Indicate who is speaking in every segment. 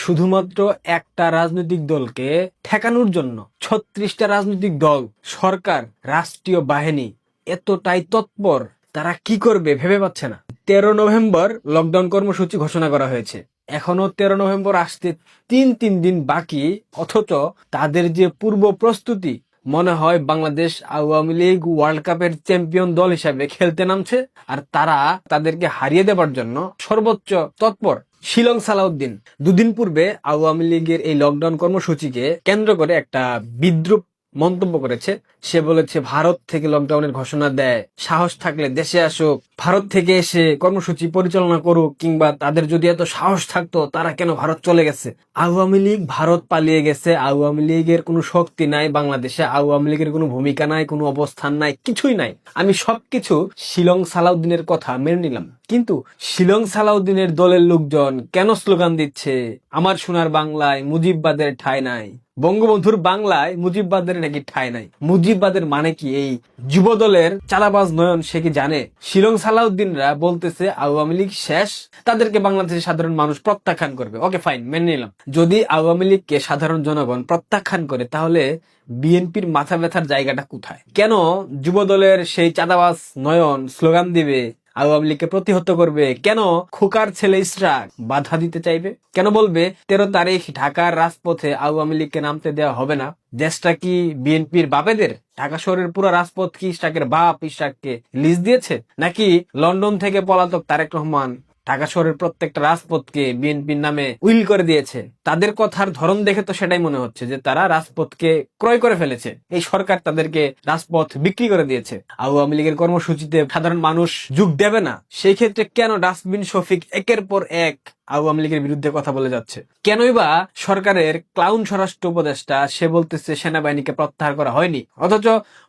Speaker 1: শুধুমাত্র একটা রাজনৈতিক দলকে ঠেকানোর জন্য 36টা রাজনৈতিক দল, সরকার, রাষ্ট্রীয় বাহিনী এতটাই তৎপর, তারা কি করবে ভেবে পাচ্ছে না। 13 নভেম্বর লকডাউন কর্মসূচি ঘোষণা করা হয়েছে। এখনো 13 নভেম্বর আসতে তিন দিন বাকি, অথচ তাদের যে পূর্ব প্রস্তুতি, মনে হয় বাংলাদেশ আওয়ামী লীগ ওয়ার্ল্ড কাপের চ্যাম্পিয়ন দল হিসাবে খেলতে নামছে, আর তারা তাদেরকে হারিয়ে দেবার জন্য সর্বোচ্চ তৎপর। শিলং সালাউদ্দিন দুদিন পূর্বে আওয়ামী লীগের এই লকডাউন কর্মসূচিকে কেন্দ্র করে একটা বিদ্রূপ মন্তব্য করেছে। সে বলেছে ভারত থেকে লকডাউনের ঘোষণা দেয়, সাহস থাকলে দেশে আসুক, ভারত থেকে এসে কর্মসূচি পরিচালনা করুক, কিংবা তাদের যদি এত সাহস থাকতো তারা কেন ভারত চলে গেছে। আওয়ামী লীগ ভারত পালিয়ে গেছে, আওয়ামী লীগের কোনো শক্তি নাই বাংলাদেশে, আওয়ামী লীগের কোনো ভূমিকা নাই, কোনো অবস্থান নাই, কিছুই নাই। আমি সবকিছু শিলং সালাউদ্দিনের কথা মেনে নিলাম, কিন্তু শিলং সালাউদ্দিনের দলের লোকজন কেন স্লোগান দিচ্ছে আমার সোনার বাংলায় মুজিববাদের ঠাঁই নাই, বঙ্গবন্ধুর বাংলায় মুজিববাদের নাকি ঠাঁই নাই। মুজিববাদের মানে কি এই যুব দলের চালাবাজ নয়ন সে কি জানে? শিলং সালাউদ্দিনরা বলতেছে আওয়ামী লীগ শেষ, তাদেরকে বাংলাদেশের সাধারণ মানুষ প্রত্যাখ্যান করবে। ওকে ফাইন, মেনে নিলাম। যদি আওয়ামী লীগকে সাধারণ জনগণ প্রত্যাখ্যান করে, তাহলে বিএনপির মাথা ব্যথার জায়গাটা কোথায়? কেন যুব দলের সেই চাঁদাবাজ নয়ন স্লোগান দিবে, আওয়ামী লীগকে প্রতিহত করবে? কেন খোকার ছেলে ইশরাক বাধা দিতে চাইবে? কেন বলবে 13 তারিখ ঢাকার রাজপথে আওয়ামী লীগকে নামতে দেওয়া হবে না? দেশটা কি বিএনপির বাপেদের? ঢাকা শহরের পুরো রাজপথ কি ইশরাকের বাপ ইশরাককে লিজ দিয়েছে? নাকি লন্ডন থেকে পলাতক তারেক রহমান ঢাকা শহরের প্রত্যেকটা রাজপথকে বিএনপির নামে উইল করে দিয়েছে? তাদের কথার ধরন দেখে তো সেটাই মনে হচ্ছে যে তারা রাজপথকে ক্রয় করে ফেলেছে, এই সরকার তাদেরকে রাজপথ বিক্রি করে দিয়েছে। আওয়ামী লীগের কর্মসূচিতে সাধারণ মানুষ যোগ দেবে না, সেই ক্ষেত্রে কেন ডাস্টবিন শফিক একের পর এক আওয়ামী লীগের বিরুদ্ধে কথা বলে যাচ্ছে? কেনই বা সরকারের ক্লাউন স্বরাষ্ট্র উপদেষ্টা সে বলতেছে সেনাবাহিনীকে প্রত্যাহার করা হয়নি, অথচ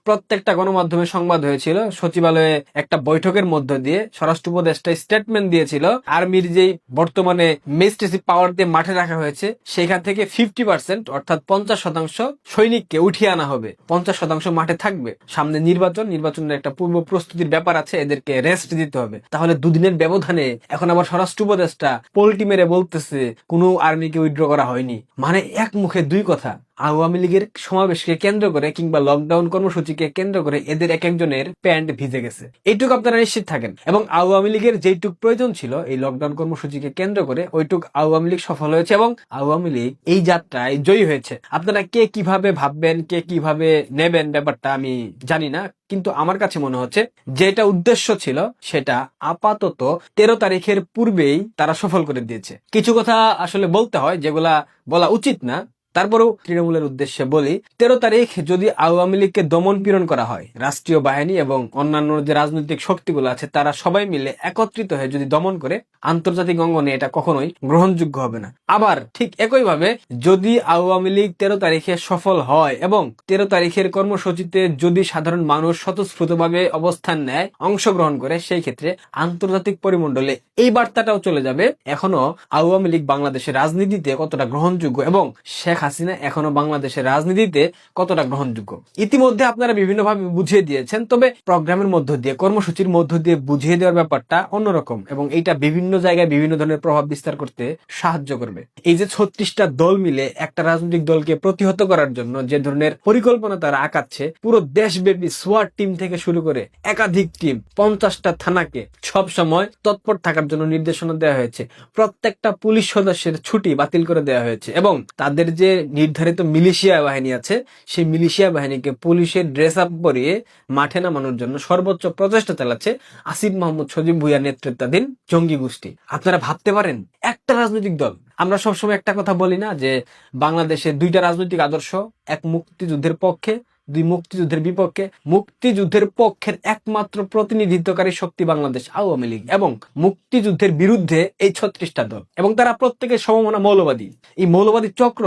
Speaker 1: প্রত্যেকটা গণমাধ্যমে সংবাদ হয়েছিল সচিবালয়ে একটা বৈঠকের মধ্য দিয়ে স্বরাষ্ট্র উপদেষ্টা স্টেটমেন্ট দিয়েছিল আর্মির যেই বর্তমানে মেজিস্ট্রেসি পাওয়ার দিয়ে মাঠে রাখা হয়েছে সেখান থেকে 50% অর্থাৎ 50% সৈনিককে উঠিয়ে আনা হবে, 50% মাঠে থাকবে। সামনে নির্বাচনের একটা পূর্ব প্রস্তুতির ব্যাপার আছে, এদেরকে রেস্ট দিতে হবে। তাহলে দুদিনের ব্যবধানে এখন আবার স্বরাষ্ট্র উপদেষ্টা পোল্টি মেরে বলতেছে কোনো আর্মিকে উইথড্র করা হয়নি। মানে এক মুখে দুই কথা। আওয়ামী লীগের সমাবেশকে কেন্দ্র করে কিংবা লকডাউন কর্মসূচিকে কেন্দ্র করে এদের এক একজনের প্যান্ট ভিজে গেছে, এইটুকু আপনারা নিশ্চিত থাকেন। এবং আওয়ামী লীগের যেইটুক প্রয়োজন ছিল এই লকডাউন কর্মসূচিকে কেন্দ্র করে, ওইটুক আওয়ামী লীগ সফল হয়েছে এবং আওয়ামী লীগ এই যাত্রায় জয়ী হয়েছে। আপনারা কে কিভাবে ভাববেন, কে কিভাবে নেবেন ব্যাপারটা আমি জানি না, কিন্তু আমার কাছে মনে হচ্ছে যেটা উদ্দেশ্য ছিল সেটা আপাতত 13 তারিখের পূর্বেই তারা সফল করে দিয়েছে। কিছু কথা আসলে বলতে হয় যেগুলা বলা উচিত না, তারপরেও তৃণমূলের উদ্দেশ্যে বলি। 13 তারিখ যদি আওয়ামী লীগকে দমন পীড়ন করা হয়, রাষ্ট্রীয় বাহিনী এবং অন্যান্য যে রাজনৈতিক শক্তিগুলো আছে তারা সবাই মিলে একত্রিত হয়ে যদি দমন করে, আন্তর্জাতিক অঙ্গনে এটা কখনোই গ্রহণযোগ্য হবে না। আবার ঠিক একইভাবে যদি আওয়ামী লীগ 13 তারিখে সফল হয় এবং 13 তারিখের কর্মসূচিতে যদি সাধারণ মানুষ স্বতঃস্ফূর্তভাবে অবস্থান নেয়, অংশগ্রহণ করে, সেই ক্ষেত্রে আন্তর্জাতিক পরিমণ্ডলে এই বার্তাটাও চলে যাবে এখনো আওয়ামী লীগ বাংলাদেশের রাজনীতিতে কতটা গ্রহণযোগ্য এবং শেখ হাসিনা এখনো বাংলাদেশের রাজনীতিতে কতটা গ্রহণযোগ্য। ইতিমধ্যে আপনারা বিভিন্নভাবে বুঝিয়ে দিয়েছেন, তবে প্রোগ্রামের মধ্য দিয়ে, কর্মসূচির মধ্য দিয়ে বুঝিয়ে দেওয়ার ব্যাপারটা অন্যরকম এবং এইটা বিভিন্ন জায়গায় বিভিন্ন ধরনের প্রভাব বিস্তার করতে সাহায্য করবে। এই যে 36টা দল মিলে একটা রাজনৈতিক দলকে প্রতিহত করার জন্য যে ধরনের পরিকল্পনা তারা আঁকাচ্ছে, পুরো দেশব্যাপী সোয়াট টিম থেকে শুরু করে একাধিক টিম, 50টা থানাকে সব সময় তৎপর থাকার জন্য নির্দেশনা দেওয়া হয়েছে। প্রত্যেকটা পুলিশ সদস্যের ছুটি বাতিল করে দেওয়া হয়েছে এবং তাদের যে নির্ধারিত মিলিশিয়া বাহিনী আছে সেই মিলিশিয়া বাহিনীকে পুলিশের ড্রেস আপ পরিয়ে মাঠে নামানোর জন্য সর্বোচ্চ প্রচেষ্টা চালাচ্ছে আসিফ মাহমুদ সজীব ভুঁইয়ার নেতৃত্বাধীন জঙ্গি গোষ্ঠী। আপনারা ভাবতে পারেন একটা রাজনৈতিক দল, আমরা সবসময় একটা কথা বলি না যে বাংলাদেশে দুইটা রাজনৈতিক আদর্শ, এক মুক্তিযুদ্ধের পক্ষে, দুই মুক্তিযুদ্ধের বিপক্ষে। মুক্তিযুদ্ধের পক্ষের একমাত্র প্রতিনিধিত্বকারী শক্তি বাংলাদেশ আওয়ামী লীগ এবং মুক্তিযুদ্ধের বিরুদ্ধে এই 36টা দল, এবং তারা প্রত্যেকে সমমনা মৌলবাদী। এই মৌলবাদী চক্র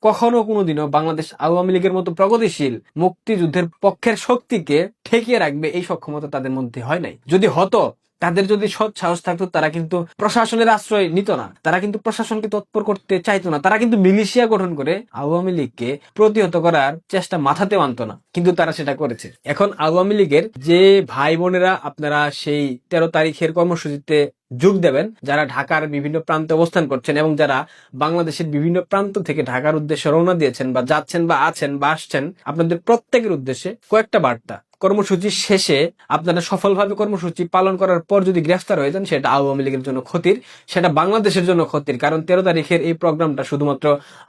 Speaker 1: কখনো কোনোদিনও বাংলাদেশ আওয়ামী লীগের মতো প্রগতিশীল মুক্তিযুদ্ধের পক্ষের শক্তিকে ঠেকিয়ে রাখবে এই সক্ষমতা তাদের মধ্যে হয় নাই। যদি হতো তাদের যদি সৎ সাহস থাকতো তারা কিন্তু প্রশাসনের আশ্রয় নিত না, তারা কিন্তু প্রশাসনকে তৎপর করতে চাইতো না, তারা কিন্তু মিলিশিয়া গঠন করে আওয়ামী লীগকে প্রতিহত করার চেষ্টা মাথাতে আনতো না, কিন্তু তারা সেটা করেছে। এখন আওয়ামী লীগের যে ভাই বোনেরা আপনারা সেই 13 তারিখের কর্মসূচিতে যোগ দেবেন, যারা ঢাকার বিভিন্ন প্রান্তে অবস্থান করছেন এবং যারা বাংলাদেশের বিভিন্ন প্রান্ত থেকে ঢাকার উদ্দেশ্যে রওনা দিয়েছেন বা যাচ্ছেন বা আছেন বা আসছেন, আপনাদের প্রত্যেকের উদ্দেশ্যে কয়েকটা বার্তা। কর্মসূচি শেষে আপনারা সফলভাবে কর্মসূচি পালন করার পর যদি গ্রেফতার হয়ে যান, সেটা আওয়ামী লীগের জন্য ক্ষতির, সেটা বাংলাদেশের জন্য ক্ষতির। কারণ 13 তারিখের এই প্রোগ্রামটা শুধুমাত্র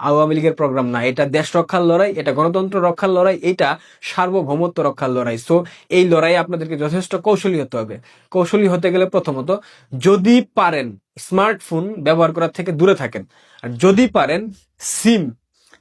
Speaker 1: আওয়ামী লীগের প্রোগ্রাম না, এটা দেশ রক্ষার লড়াই, এটা গণতন্ত্র রক্ষার লড়াই, এটা সার্বভৌমত্ব রক্ষার লড়াই। সো এই লড়াই আপনাদেরকে যথেষ্ট কৌশলী হতে হবে। কৌশলী হতে গেলে প্রথমত যদি পারেন স্মার্টফোন ব্যবহার করার থেকে দূরে থাকেন, আর যদি পারেন সিম,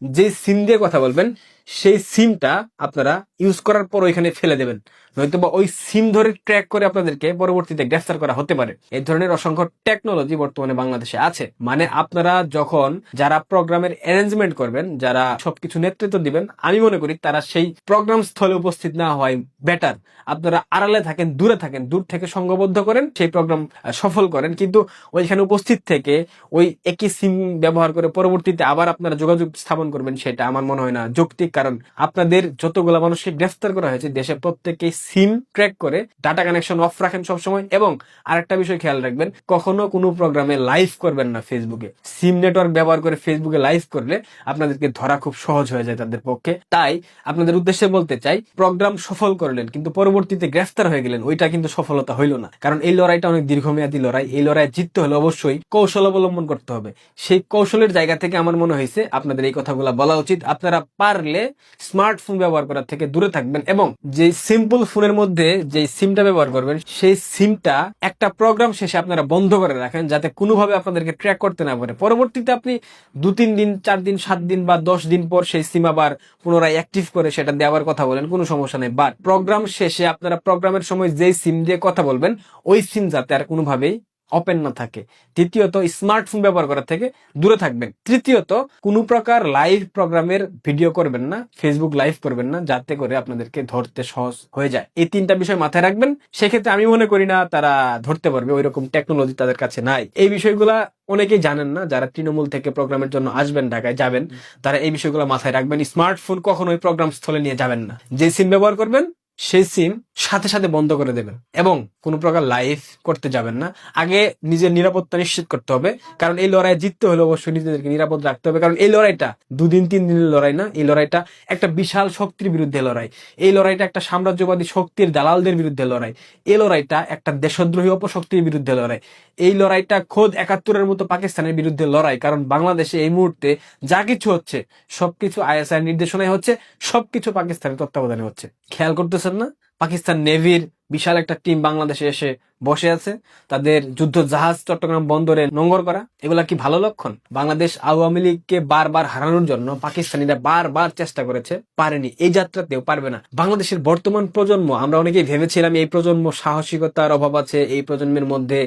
Speaker 1: যে সিম দিয়ে কথা বলবেন সেই সিমটা আপনারা ইউজ করার পর ওইখানে ফেলে দেবেন, নয়তো বা ওই সিম ধরে ট্র্যাক করে আপনাদেরকে পরবর্তীতে গ্রেফতার করা হতে পারে। এই ধরনের অসংখ্য টেকনোলজি বর্তমানে বাংলাদেশে আছে। মানে আপনারা যখন যারা প্রোগ্রামের অ্যারেঞ্জমেন্ট করবেন, যারা সবকিছু নেতৃত্ব দিবেন, আমি মনে করি তারা সেই প্রোগ্রাম স্থলে উপস্থিত না হওয়াই বেটার। আপনারা আড়ালে থাকেন, দূরে থাকেন, দূর থেকে সংঘবদ্ধ করেন, সেই প্রোগ্রাম সফল করেন, কিন্তু ওইখানে উপস্থিত থেকে ওই একই সিম ব্যবহার করে পরবর্তীতে আবার আপনারা যোগাযোগ স্থাপন করবেন, সেটা আমার মনে হয় না যৌক্তিক। কারণ আপনাদের যতগুলো মানুষকে গ্রেফতার করা হয়েছে দেশে প্রত্যেকেই সিম ট্র্যাক করে ডাটা কানেকশন অফ রাখেন সবসময়। এবং আরেকটা বিষয় খেয়াল রাখবেন, কখনো কোনো প্রোগ্রামে লাইভ করবেন না ফেসবুকে। সিম নেটওয়ার্ক ব্যবহার করে ফেসবুকে লাইভ করলে আপনাদেরকে ধরা খুব সহজ হয়ে যায় তাদের পক্ষে। তাই আপনাদের উদ্দেশ্যে বলতে চাই, প্রোগ্রাম সফল করলেন কিন্তু পরবর্তীতে গ্রেফতার হয়ে গেলেন, ওইটা কিন্তু সফলতা হইল না। কারণ এই লড়াইটা অনেক দীর্ঘমেয়াদী লড়াই। এই লড়াই জিততে হলে অবশ্যই কৌশল অবলম্বন করতে হবে। সেই কৌশলের জায়গা থেকে আমার মনে হয়েছে আপনাদের এই কথাগুলো বলা উচিত। আপনারা পারলে স্মার্টফোন ব্যবহার করার থেকে দূরে থাকবেন এবং যে সিম্পল ফোনের মধ্যে যে সিমটা ব্যবহার করবেন সেই সিমটা একটা প্রোগ্রাম শেষে আপনারা বন্ধ করে রাখেন, যাতে কোনোভাবে আপনাদেরকে ট্র্যাক করতে না পারে। পরবর্তীতে আপনি 2-3 দিন, 4 দিন, 7 দিন বা 10 দিন পর সেই সিম আবার পুনরায় অ্যাক্টিভ করে সেটা দেওয়ার কথা বলেন, কোনো সমস্যা নেই। বাট প্রোগ্রাম শেষে আপনারা প্রোগ্রামের সময় যেই সিম দিয়ে কথা বলবেন ওই সিম যাতে আর কোনোভাবেই ওপেন না থাকে। দ্বিতীয়ত, স্মার্টফোন ব্যবহার করা থেকে দূরে থাকবেন। তৃতীয়ত, কোনো প্রকার লাইভ প্রোগ্রামের ভিডিও করবেন না, ফেসবুক লাইভ করবেন না, যাতে করে আপনাদেরকে ধরতে সহজ হয়ে যায়। এই 3টা বিষয় মাথায় রাখবেন। সেক্ষেত্রে আমি মনে করি না তারা ধরতে পারবে, ওই রকম টেকনোলজি তাদের কাছে নাই। এই বিষয়গুলা অনেকেই জানেন না, যারা তৃণমূল থেকে প্রোগ্রামের জন্য আসবেন, ঢাকায় যাবেন, তারা এই বিষয়গুলো মাথায় রাখবেন। স্মার্টফোন কখনোই প্রোগ্রাম স্থলে নিয়ে যাবেন না। যে সিম ব্যবহার করবেন সেই সিম সাথে সাথে বন্ধ করে দেবেন এবং কোনো প্রকার লাইভ করতে যাবেন না। আগে নিজের নিরাপত্তা নিশ্চিত করতে হবে, কারণ এই লড়াই জিততে হলে অবশ্যই নিজেদেরকে নিরাপদ রাখতে হবে। কারণ এই লড়াইটা 2-3 দিনের লড়াই না, এই লড়াইটা একটা বিশাল শক্তির বিরুদ্ধে লড়াই। এই লড়াইটা একটা সাম্রাজ্যবাদী শক্তির দালালদের বিরুদ্ধে লড়াই। এই লড়াইটা একটা দেশদ্রোহী অপশক্তির বিরুদ্ধে লড়াই। এই লড়াইটা খোদ 71-এর মতো পাকিস্তানের বিরুদ্ধে লড়াই। কারণ বাংলাদেশে এই মুহূর্তে যা কিছু হচ্ছে সবকিছু আইএসআই নির্দেশনায় হচ্ছে, সবকিছু পাকিস্তানের তত্ত্বাবধানে হচ্ছে। খেয়াল করতেছেন না? পাকিস্তান নেভির বিশাল একটা টিম বাংলাদেশে এসে বসে আছে, তাদের যুদ্ধ জাহাজ চট্টগ্রাম বন্দরে নোঙ্গর করা। এগুলা কি ভালো লক্ষণ? বাংলাদেশ আওয়ামী লীগকে বারবার হারানোর জন্য পাকিস্তানিরা বারবার চেষ্টা করেছে, পারেনি। এই যাত্রাতেও পারবে না। বাংলাদেশের বর্তমান প্রজন্ম, আমরা অনেকেই ভেবেছিলাম এই প্রজন্ম সাহসিকতার অভাব আছে, এই প্রজন্মের মধ্যে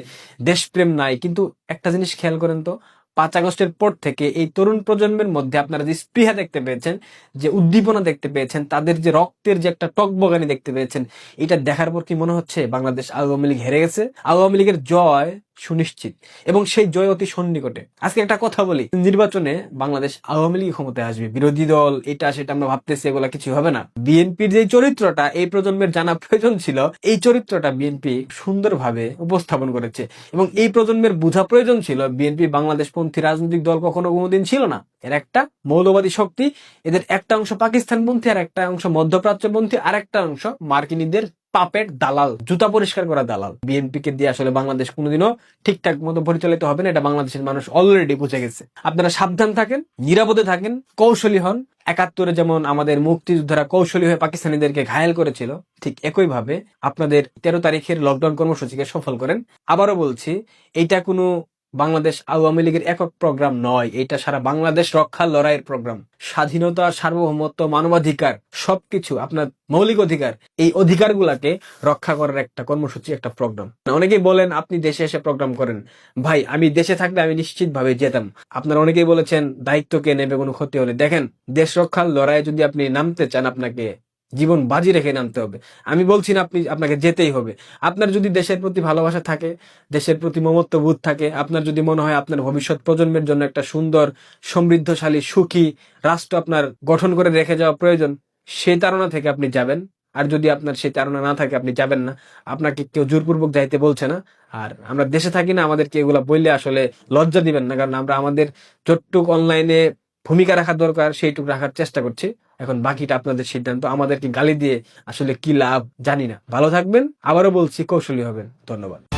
Speaker 1: দেশপ্রেম নাই, কিন্তু একটা জিনিস খেয়াল করেন তো, 5 আগস্টের পর থেকে এই তরুণ প্রজন্মের মধ্যে আপনারা যে স্পৃহা দেখতে পেয়েছেন, যে উদ্দীপনা দেখতে পেয়েছেন, তাদের যে রক্তের যে একটা টকবগানি দেখতে পেয়েছেন, এটা দেখার পর কি মনে হচ্ছে বাংলাদেশ আওয়ামী লীগ হেরে গেছে? আওয়ামী লীগের জয় সুনিশ্চিত এবং সেই জয় অতি সন্নিকটে। আজকে একটা কথা বলি, নির্বাচনে বাংলাদেশ আওয়ামী লীগ ক্ষমতায় আসবে। বিরোধী দল এটা সেটা আমরা ভাবতেছি, এগুলা কিছু হবে না। বিএনপির যে চরিত্রটা এই প্রজন্মের জানা প্রয়োজন ছিল, এই চরিত্রটা বিএনপি সুন্দরভাবে উপস্থাপন করেছে এবং এই প্রজন্মের বোঝা প্রয়োজন ছিল বিএনপি বাংলাদেশ পন্থী রাজনৈতিক দল কখনো কোনোদিন ছিল না। এর একটা মৌলবাদী শক্তি, এদের একটা অংশ পাকিস্তানপন্থী, আর একটা অংশ মধ্যপ্রাচ্যপন্থী, আর একটা অংশ মার্কিনীদের পাপের দালাল, জুতা পরিষ্কার করা দালাল। বিএনপি কে দিয়ে আসলে বাংলাদেশ কোনোদিনও ঠিকঠাক মতো পরিচালিত হবে না, এটা বাংলাদেশের মানুষ অলরেডি বুঝে গেছে। আপনারা সাবধান থাকেন, নিরাপদে থাকেন, কৌশলী হন। 71-এ যেমন আমাদের মুক্তিযোদ্ধারা কৌশলী হয়ে পাকিস্তানিদেরকে ঘায়েল করেছিল, ঠিক একই ভাবে আপনাদের 13 তারিখের লকডাউন কর্মসূচিকে সফল করেন। আবারও বলছি, এইটা কোনো বাংলাদেশ আওয়ামী লীগের একক প্রোগ্রাম নয়, এটা সারা বাংলাদেশ রক্ষার লড়াইয়ের প্রোগ্রাম। স্বাধীনতা, সার্বভৌমত্ব, মানবাধিকার, সবকিছু আপনার মৌলিক অধিকার, এই অধিকারগুলাকে রক্ষা করার একটা কর্মসূচি, একটা প্রোগ্রাম। অনেকেই বলেন আপনি দেশে এসে প্রোগ্রাম করেন। ভাই, আমি দেশে থাকলে আমি নিশ্চিতভাবে যেতাম। আপনারা অনেকেই বলেছেন দায়িত্ব কে নেবে কোনো ক্ষতি হলে। দেখেন, দেশ রক্ষার লড়াইয়ে যদি আপনি নামতে চান, আপনাকে জীবন বাজি রেখে নামতে হবে। আমি বলছি না আপনাকে যেতেই হবে। আপনার যদি দেশের প্রতি ভালোবাসা থাকে, দেশের প্রতি মমত্ববোধ থাকে, আপনার যদি মনে হয় আপনার ভবিষ্যৎ প্রজন্মের জন্য একটা সুন্দর, সমৃদ্ধশালী, সুখী রাষ্ট্র আপনার গঠন করে রেখে যাওয়া প্রয়োজন, সেই তাড়না থেকে আপনি যাবেন। আর যদি আপনার সেই তাড়না না থাকে, আপনি যাবেন না। আপনাকে কেউ জোরপূর্বক যাইতে বলছে না। আর আমরা দেশে থাকি না, আমাদেরকে এগুলা বললে আসলে লজ্জা দিবেন না, কারণ আমরা আমাদের যতটুক অনলাইনে ভূমিকা রাখা দরকার সেইটুকু রাখার চেষ্টা করছি। এখন বাকিটা আপনাদের সিদ্ধান্ত। আমাদেরকে গালি দিয়ে আসলে কি লাভ জানি না। ভালো থাকবেন, আবারও বলছি, কৌশলী হবেন। ধন্যবাদ।